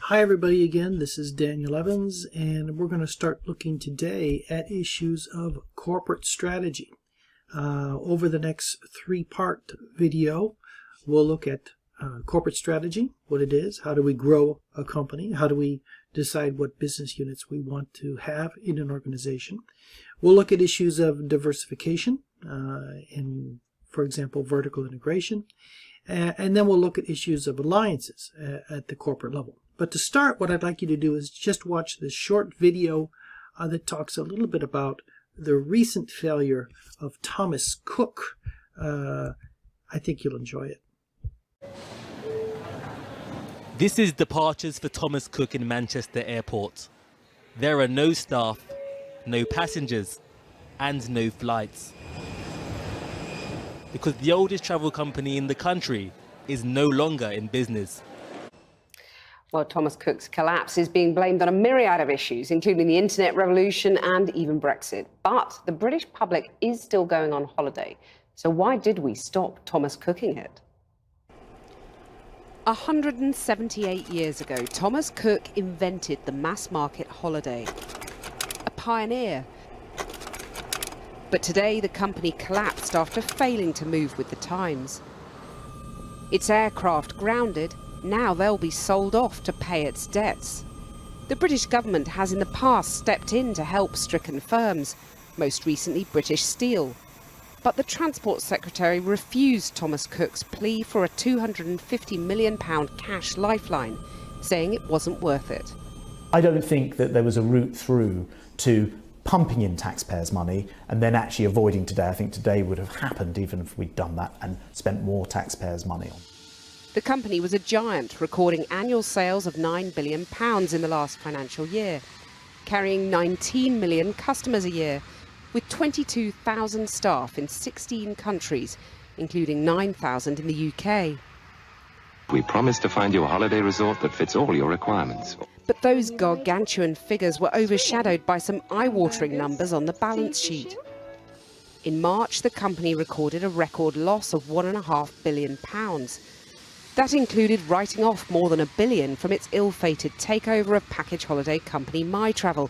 Hi everybody again, this is Daniel Evans, and we're going to start looking today at issues of corporate strategy. Over the next three-part video, we'll look at corporate strategy, what it is, how do we grow a company, how do we decide what business units we want to have in an organization. We'll look at issues of diversification, for example, vertical integration, and then we'll look at issues of alliances at the corporate level. But to start, what I'd like you to do is just watch this short video that talks a little bit about the recent failure of Thomas Cook. I think you'll enjoy it. This is departures for Thomas Cook in Manchester Airport. There are no staff, no passengers, and no flights. Because the oldest travel company in the country is no longer in business. Well, Thomas Cook's collapse is being blamed on a myriad of issues, including the internet revolution and even Brexit. But the British public is still going on holiday. So why did we stop Thomas cooking it? 178 years ago, Thomas Cook invented the mass-market holiday. A pioneer. But today, the company collapsed after failing to move with the times. Its aircraft grounded. Now they'll be sold off to pay its debts. The British government has in the past stepped in to help stricken firms, most recently British Steel. But the Transport Secretary refused Thomas Cook's plea for a £250 million cash lifeline, saying it wasn't worth it. I don't think that there was a route through to pumping in taxpayers' money and then actually avoiding today. I think today would have happened even if we'd done that and spent more taxpayers' money on. The company was a giant, recording annual sales of £9 billion in the last financial year, carrying 19 million customers a year, with 22,000 staff in 16 countries, including 9,000 in the UK. We promise to find you a holiday resort that fits all your requirements. But those gargantuan figures were overshadowed by some eye-watering numbers on the balance sheet. In March, the company recorded a record loss of £1.5 billion. That included writing off more than £1 billion from its ill-fated takeover of package holiday company MyTravel.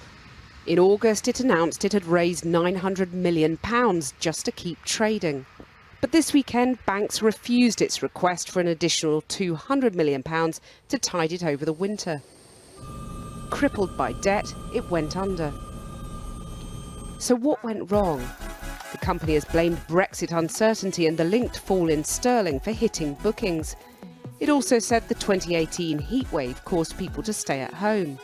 In August, it announced it had raised £900 million just to keep trading. But this weekend, banks refused its request for an additional £200 million to tide it over the winter. Crippled by debt, it went under. So what went wrong? The company has blamed Brexit uncertainty and the linked fall in sterling for hitting bookings. It also said the 2018 heatwave caused people to stay at home.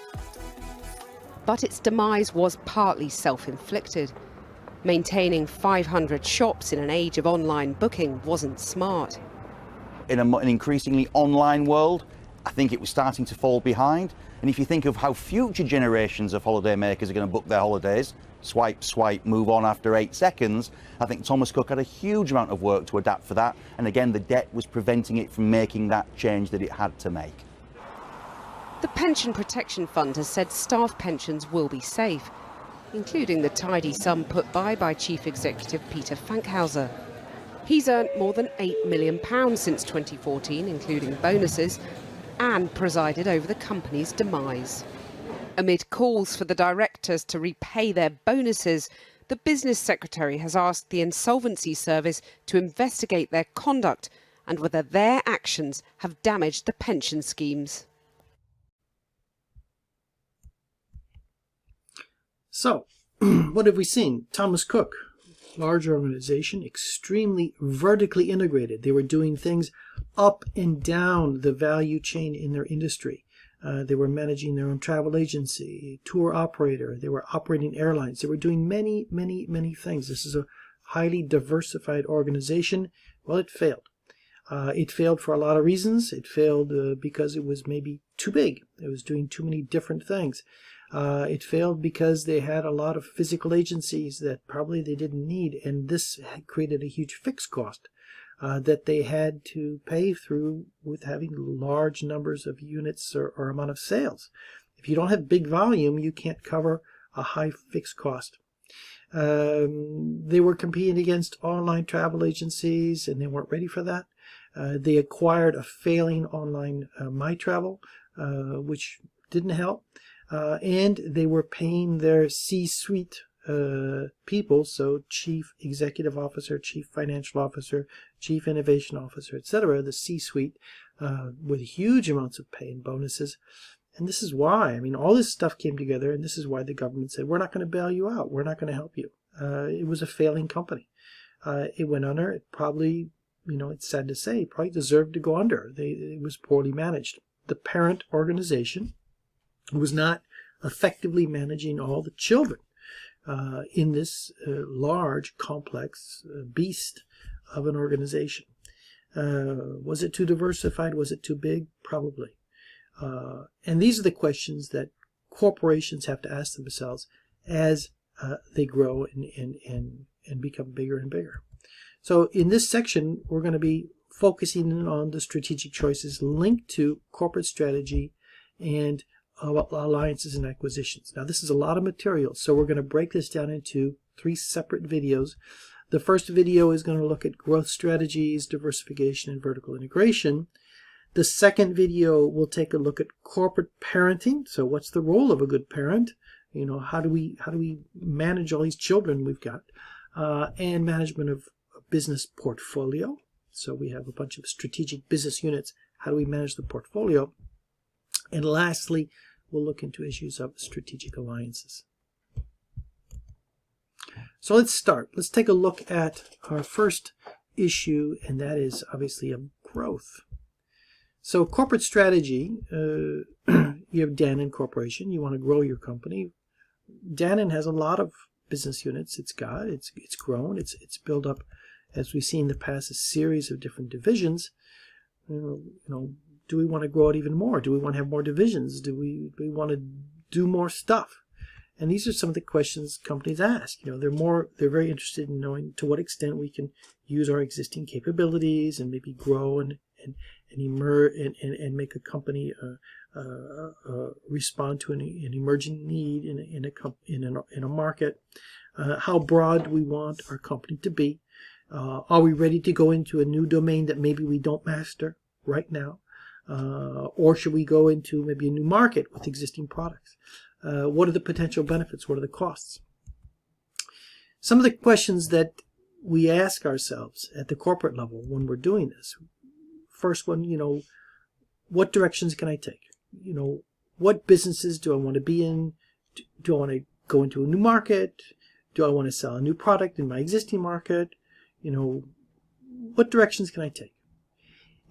But its demise was partly self-inflicted. Maintaining 500 shops in an age of online booking wasn't smart. In an increasingly online world, I think it was starting to fall behind. And if you think of how future generations of holidaymakers are going to book their holidays, swipe, swipe, move on after 8 seconds, I think Thomas Cook had a huge amount of work to adapt for that. And again, the debt was preventing it from making that change that it had to make. The Pension Protection Fund has said staff pensions will be safe, including the tidy sum put by Chief Executive Peter Fankhauser. He's earned more than £8 million since 2014, including bonuses, and presided over the company's demise. Amid calls for the directors to repay their bonuses, the Business Secretary has asked the Insolvency Service to investigate their conduct and whether their actions have damaged the pension schemes. So, what have we seen? Thomas Cook, large organization, extremely vertically integrated. They were doing things up and down the value chain in their industry. They were managing their own travel agency, tour operator. They were operating airlines. They were doing many, many, many things. This is a highly diversified organization. Well, it failed. It failed for a lot of reasons. It failed because it was maybe too big. It was doing too many different things. It failed because they had a lot of physical agencies that probably they didn't need, and this created a huge fixed cost that they had to pay through with having large numbers of units or amount of sales. If you don't have big volume, you can't cover a high fixed cost. They were competing against online travel agencies, and they weren't ready for that. They acquired a failing online MyTravel. which didn't help. And they were paying their C-suite people, so chief executive officer, chief financial officer, chief innovation officer, etc., the C-suite, with huge amounts of pay and bonuses. And this is why, I mean, all this stuff came together, and this is why the government said, we're not going to bail you out. We're not going to help you. It was a failing company. It went under. It probably, it's sad to say, probably deserved to go under. It was poorly managed. The parent organization was not effectively managing all the children in this large, complex beast of an organization. Was it too diversified? Was it too big? Probably. And these are the questions that corporations have to ask themselves as they grow and become bigger and bigger. So in this section, we're going to be focusing on the strategic choices linked to corporate strategy and alliances and acquisitions. Now, this is a lot of material, so we're going to break this down into 3 separate videos. The first video is going to look at growth strategies, diversification, and vertical integration. The second video will take a look at corporate parenting. So what's the role of a good parent? How do we manage all these children we've got? And management of a business portfolio. So we have a bunch of strategic business units. How do we manage the portfolio? And lastly, we'll look into issues of strategic alliances. So let's start. Let's take a look at our first issue, and that is obviously of growth. So corporate strategy, you have Dannon Corporation. You want to grow your company. Dannon has a lot of business units. It's grown. It's built up, as we've seen in the past, a series of different divisions. Do we want to grow it even more? Do we want to have more divisions? Do we want to do more stuff? And these are some of the questions companies ask. They're very interested in knowing to what extent we can use our existing capabilities and maybe grow and emerge and make a company respond to an emerging need in a market. How broad do we want our company to be? Are we ready to go into a new domain that maybe we don't master right now? Or should we go into maybe a new market with existing products? What are the potential benefits? What are the costs? Some of the questions that we ask ourselves at the corporate level when we're doing this. First one, what directions can I take? What businesses do I want to be in? Do I want to go into a new market? Do I want to sell a new product in my existing market? What directions can I take?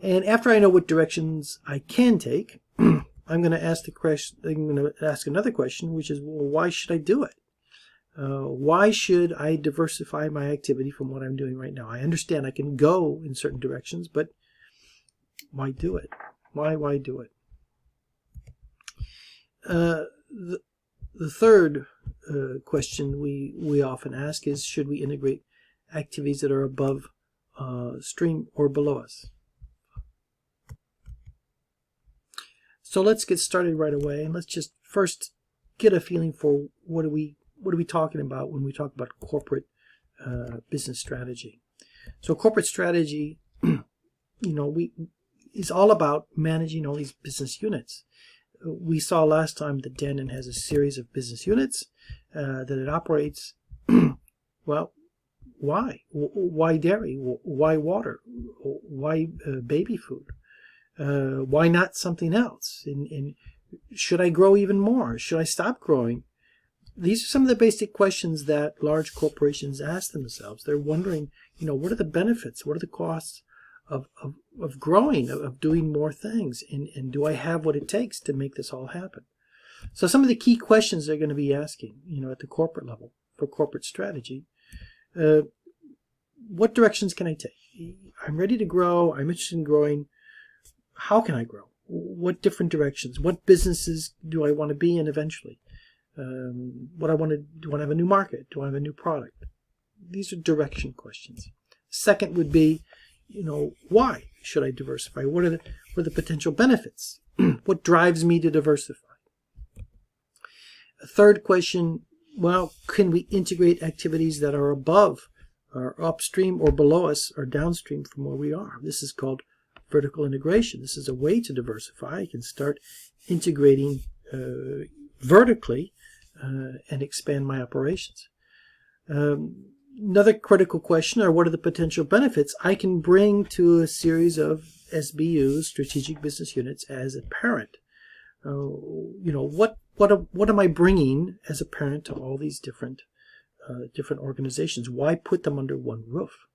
And after I know what directions I can take, I'm going to ask another question, which is, well, why should I do it? Why should I diversify my activity from what I'm doing right now? I understand I can go in certain directions, but why do it? Why do it? The third question we often ask is, should we integrate activities that are above stream or below us? So let's get started right away, and let's just first get a feeling for what are we talking about when we talk about corporate business strategy. So corporate strategy, is all about managing all these business units. We saw last time that Dannon has a series of business units that it operates. Well, why? Why dairy? Why water? Why baby food? Why not something else? And should I grow even more? Should I stop growing? These are some of the basic questions that large corporations ask themselves. They're wondering, what are the benefits? What are the costs of growing, of doing more things? And do I have what it takes to make this all happen? So some of the key questions they're going to be asking, at the corporate level for corporate strategy. What directions can I take? I'm ready to grow. I'm interested in growing. How can I grow? What different directions? What businesses do I want to be in eventually? Do I want to have a new market? Do I have a new product? These are direction questions. Second would be, why should I diversify? What are the potential benefits? What drives me to diversify? A third question, can we integrate activities that are above or upstream or below us or downstream from where we are? This is called vertical integration. This is a way to diversify. I can start integrating vertically and expand my operations. Another critical question are what are the potential benefits I can bring to a series of SBUs, strategic business units, as a parent? What am I bringing as a parent to all these different organizations? Why put them under one roof?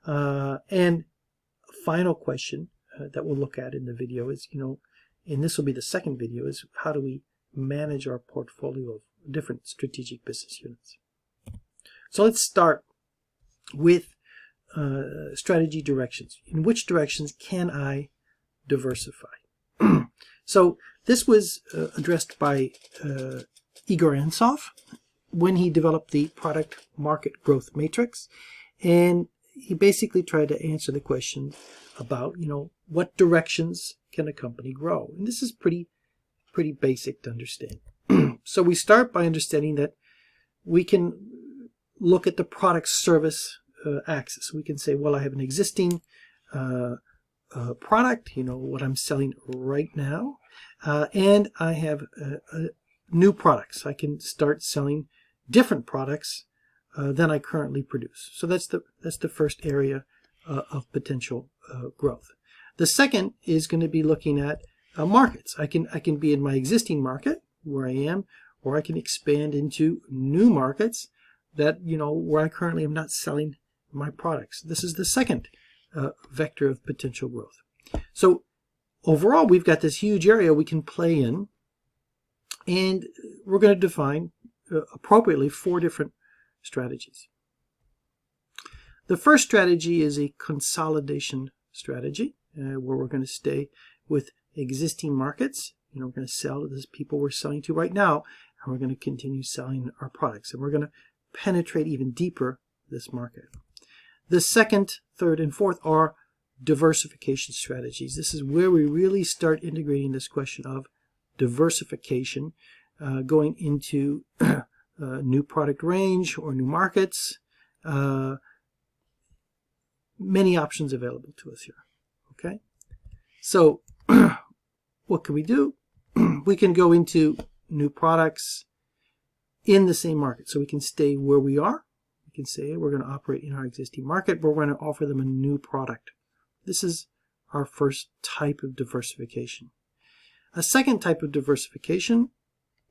And a final question that we'll look at in the video is, and this will be the second video, is how do we manage our portfolio of different strategic business units? So let's start with strategy directions. In which directions can I diversify? So this was addressed by Igor Ansoff when he developed the product market growth matrix, and he basically tried to answer the question about what directions can a company grow, and this is pretty basic to understand. So we start by understanding that we can look at the product service axis. We can say, well, I have an existing product, what I'm selling right now, and I have new products. I can start selling different products than I currently produce. So that's the first area of potential growth. The second is going to be looking at markets. I can be in my existing market where I am, or I can expand into new markets that where I currently am not selling my products. This is the second vector of potential growth. So overall, we've got this huge area we can play in, and we're going to define appropriately 4 different strategies. The first strategy is a consolidation strategy, where we're going to stay with existing markets. We're going to sell to the people we're selling to right now, and we're going to continue selling our products, and we're going to penetrate even deeper this market. The second, third, and fourth are diversification strategies. This is where we really start integrating this question of diversification, going into new product range or new markets. Many options available to us here. Okay, so what can we do? We can go into new products in the same market. So we can stay where we are. We can say we're going to operate in our existing market, but we're going to offer them a new product. This is our first type of diversification. A second type of diversification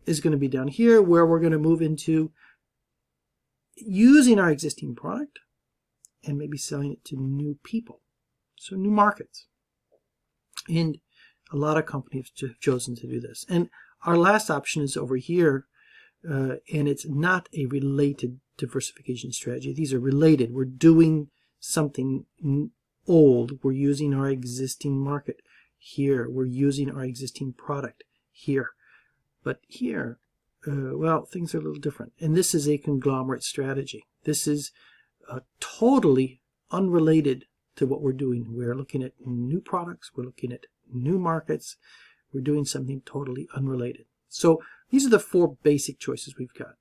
is going to be down here, where we're going to move into using our existing product and maybe selling it to new people. So new markets. And a lot of companies have chosen to do this. And our last option is over here, and it's not a related diversification strategy. These are related. We're doing something old. We're using our existing market here. We're using our existing product here. But here, well, things are a little different. And this is a conglomerate strategy. This is totally unrelated to what we're doing. We're looking at new products. We're looking at new markets. We're doing something totally unrelated. So these are the 4 basic choices we've got.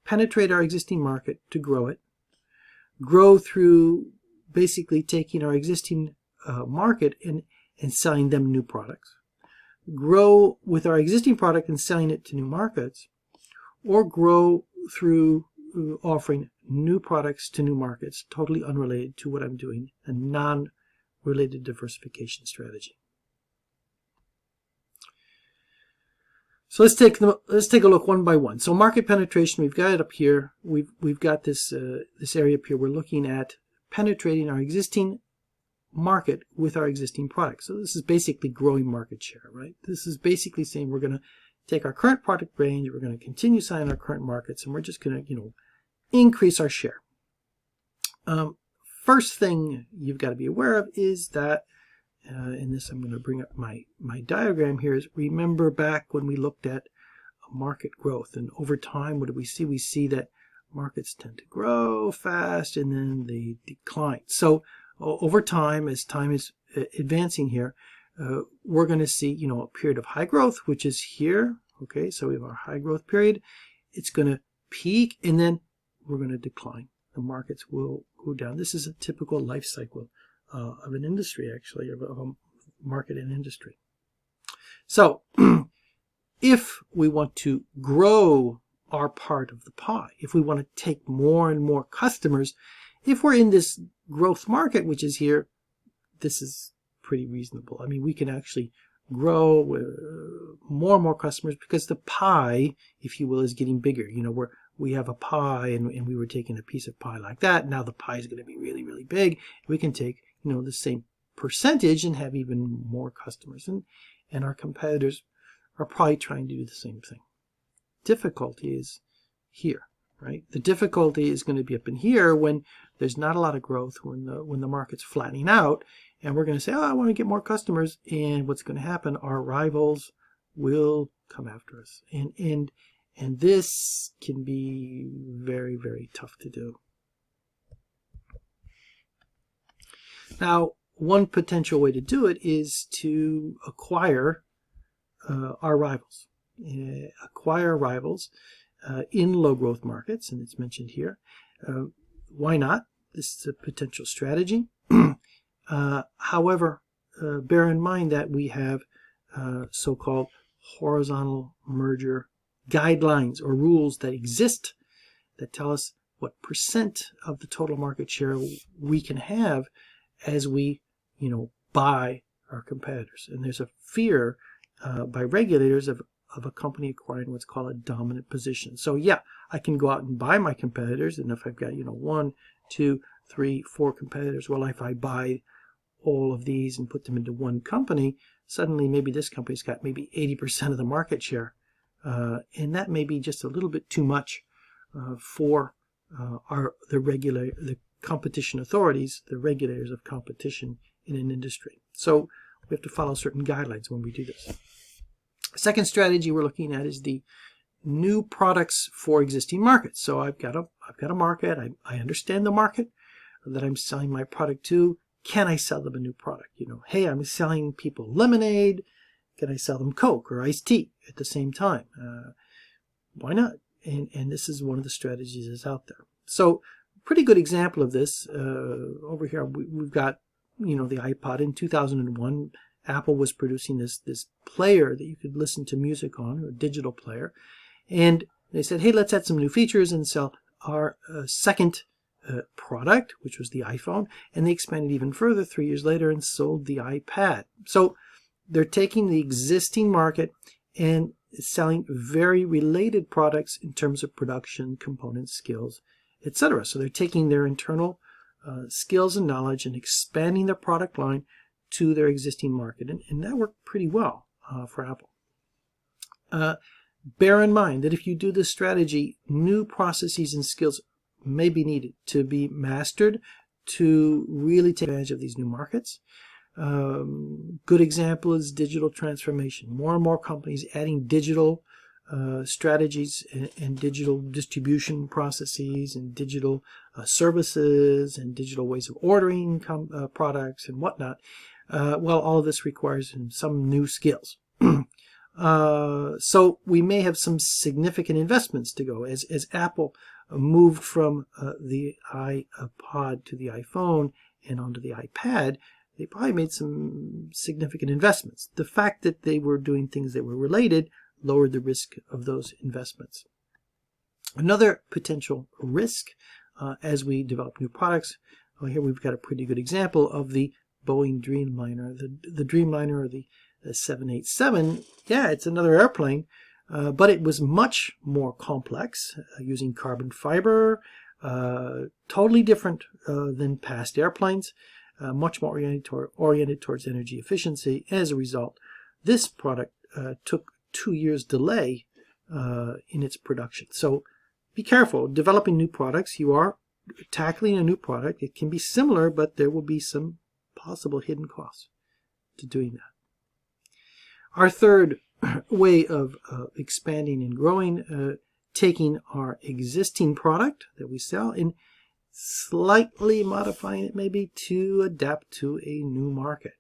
Penetrate our existing market to grow it. Grow through basically taking our existing market and selling them new products. Grow with our existing product and selling it to new markets. Or grow through offering new products to new markets, totally unrelated to what I'm doing, a non-related diversification strategy. So let's take a look one by one. So market penetration, we've got it up here. We've got this area up here. We're looking at penetrating our existing market with our existing products. So this is basically growing market share, right? This is basically saying we're going to take our current product range, we're going to continue selling our current markets, and we're just going to, increase our share. First thing you've got to be aware of is that, in this I'm going to bring up my diagram here, is remember back when we looked at market growth, and over time, what do we see? We see that markets tend to grow fast and then they decline. So over time, as time is advancing here, we're going to see, a period of high growth, which is here. Okay, so we have our high growth period. It's going to peak and then we're going to decline. The markets will go down. This is a typical life cycle an industry, actually, of a market and industry. So if we want to grow our part of the pie, if we want to take more and more customers, if we're in this growth market, which is here, this is pretty reasonable. I mean, we can actually grow more and more customers because the pie, if you will, is getting bigger. You know, we have a pie and we were taking a piece of pie like that. Now the pie is going to be really, really big. We can take, you know, the same percentage and have even more customers. And our competitors are probably trying to do the same thing. Difficulty is here, right? The difficulty is going to be up in here when there's not a lot of growth, when the market's flattening out, and we're going to say, oh, I want to get more customers. And what's going to happen? Our rivals will come after us. And this can be very, very tough to do. Now, one potential way to do it is to acquire our rivals. Acquire rivals in low growth markets, and it's mentioned here. Why not? This is a potential strategy. However, bear in mind that we have so-called horizontal merger guidelines or rules that exist that tell us what percent of the total market share we can have as we, you know, buy our competitors. And there's a fear by regulators of a company acquiring what's called a dominant position. So yeah, I can go out and buy my competitors, and if I've got, you know, 1, 2, 3, 4 competitors, well, if I buy all of these and put them into one company, suddenly maybe this company's got maybe 80% of the market share, and that may be just a little bit too much for the competition authorities, the regulators of competition in an industry. So we have to follow certain guidelines when we do this. Second strategy we're looking at is the new products for existing markets. So I've got a market. I understand the market that I'm selling my product to. Can I sell them a new product? You know, hey, I'm selling people lemonade. Can I sell them Coke or iced tea at the same time? Why not? And this is one of the strategies that's out there. So pretty good example of this over here. We've got, you know, the iPod. In 2001, Apple was producing this player that you could listen to music on, or a digital player. And they said, hey, let's add some new features and sell our second product, which was the iPhone. And they expanded even further 3 years later and sold the iPad. So they're taking the existing market and selling very related products in terms of production, components, skills, etc. So they're taking their internal skills and knowledge and expanding their product line to their existing market. And that worked pretty well for Apple. Bear in mind that if you do this strategy, new processes and skills may be needed to be mastered to really take advantage of these new markets. Good example is digital transformation. More and more companies adding digital strategies and digital distribution processes and digital services and digital ways of ordering products and whatnot. Well, all of this requires some new skills. So we may have some significant investments to go as Apple moved from the iPod to the iPhone and onto the iPad. They probably made some significant investments. The fact that they were doing things that were related lowered the risk of those investments. Another potential risk as we develop new products, well, here we've got a pretty good example of the Boeing Dreamliner. The Dreamliner, or the 787, yeah, it's another airplane, but it was much more complex, using carbon fiber, totally different than past airplanes, much more oriented towards energy efficiency. As a result, this product took 2 years delay in its production. So be careful. Developing new products, you are tackling a new product. It can be similar, but there will be some possible hidden costs to doing that. Our third way of expanding and growing, taking our existing product that we sell and slightly modifying it maybe to adapt to a new market.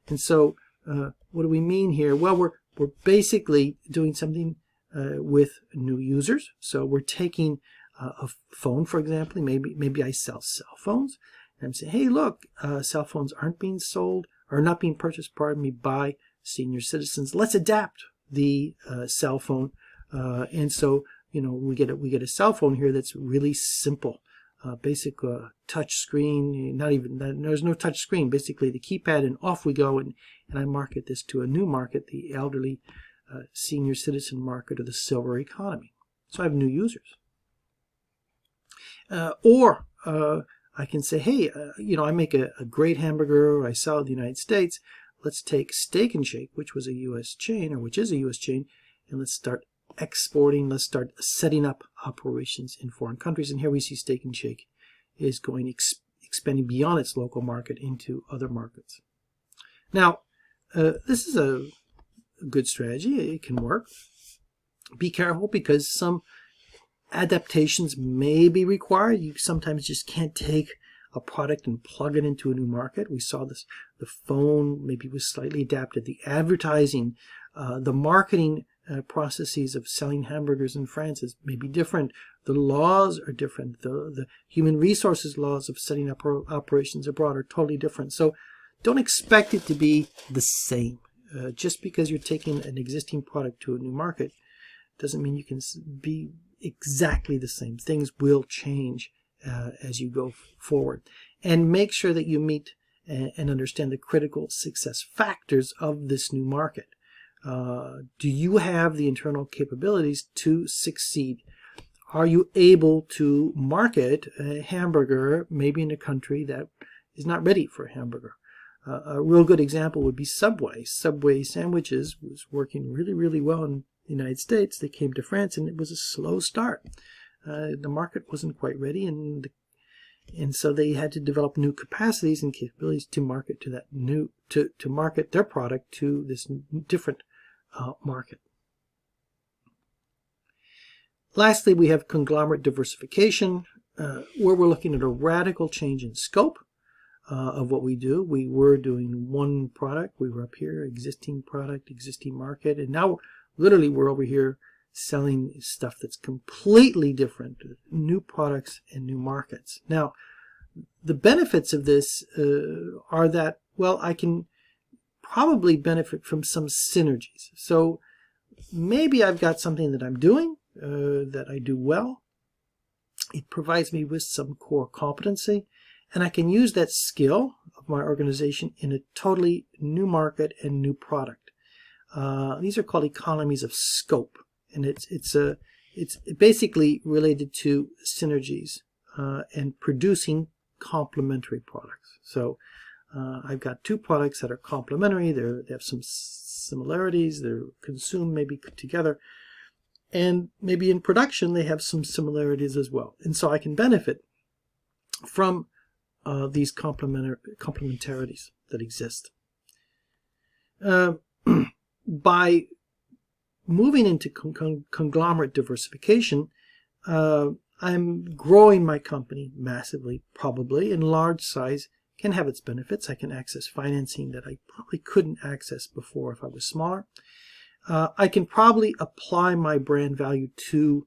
And so what do we mean here? Well, we're basically doing something with new users. So we're taking a phone, for example. Maybe I sell cell phones. and I'm saying, hey, look, cell phones aren't being sold, or not being purchased, pardon me, by senior citizens. Let's adapt the cell phone. And so, we get a cell phone here that's really simple. Basic touch screen, there's no touch screen, basically the keypad, and off we go. And I market this to a new market, the elderly senior citizen market, or the silver economy. So I have new users. Or I can say, hey, I make a great hamburger, I sell it in the United States. Let's take Steak and Shake, which was a U.S. chain, or which is a U.S. chain, and let's start exporting. Let's start setting up operations in foreign countries. And here we see Steak and Shake is going expanding beyond its local market into other markets. Now, this is a good strategy. It can work. Be careful, because some adaptations may be required. You sometimes just can't take a product and plug it into a new market. We saw this. The phone maybe was slightly adapted. The advertising, the marketing processes of selling hamburgers in France is maybe different. The laws are different. The human resources laws of setting up operations abroad are totally different. So don't expect it to be the same. Just because you're taking an existing product to a new market doesn't mean you can be exactly the same. Things will change as you go forward. And make sure that you meet and understand the critical success factors of this new market. Do you have the internal capabilities to succeed? Are you able to market a hamburger maybe in a country that is not ready for a hamburger? A real good example would be Subway. Subway sandwiches was working really, really well in the United States. They came to France, and it was a slow start. The market wasn't quite ready, and so they had to develop new capacities and capabilities to market to that new to market their product to this different market. Lastly, we have conglomerate diversification, where we're looking at a radical change in scope of what we do. We were doing one product. We were up here, existing product, existing market, and now literally we're over here selling stuff that's completely different, new products and new markets. Now, the benefits of this are that, well, I can probably benefit from some synergies. So maybe I've got something that I'm doing that I do well. It provides me with some core competency, and I can use that skill of my organization in a totally new market and new product. These are called economies of scope, and it's basically related to synergies and producing complementary products. So I've got two products that are complementary. They have some similarities. They're consumed maybe together, and maybe in production they have some similarities as well. And so I can benefit from these complementarities that exist. By moving into conglomerate diversification, I'm growing my company massively, probably, and large size can have its benefits. I can access financing that I probably couldn't access before if I was smaller. I can probably apply my brand value to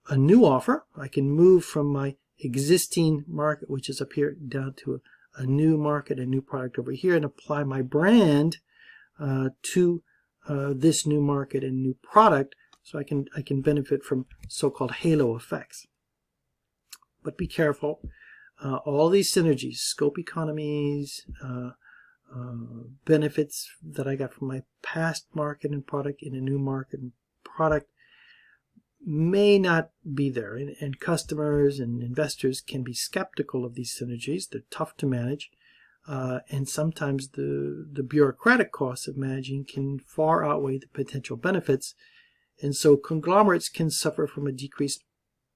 a new offer. I can move from my existing market, which is up here, down to a new market, a new product over here, and apply my brand to this new market and new product, so I can benefit from so-called halo effects. But be careful. All these synergies, scope economies, benefits that I got from my past market and product in a new market and product may not be there. And customers and investors can be skeptical of these synergies. They're tough to manage. And sometimes the bureaucratic costs of managing can far outweigh the potential benefits. And so conglomerates can suffer from a decreased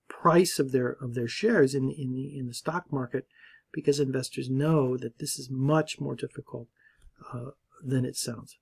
price of their shares in the stock market, because investors know that this is much more difficult than it sounds.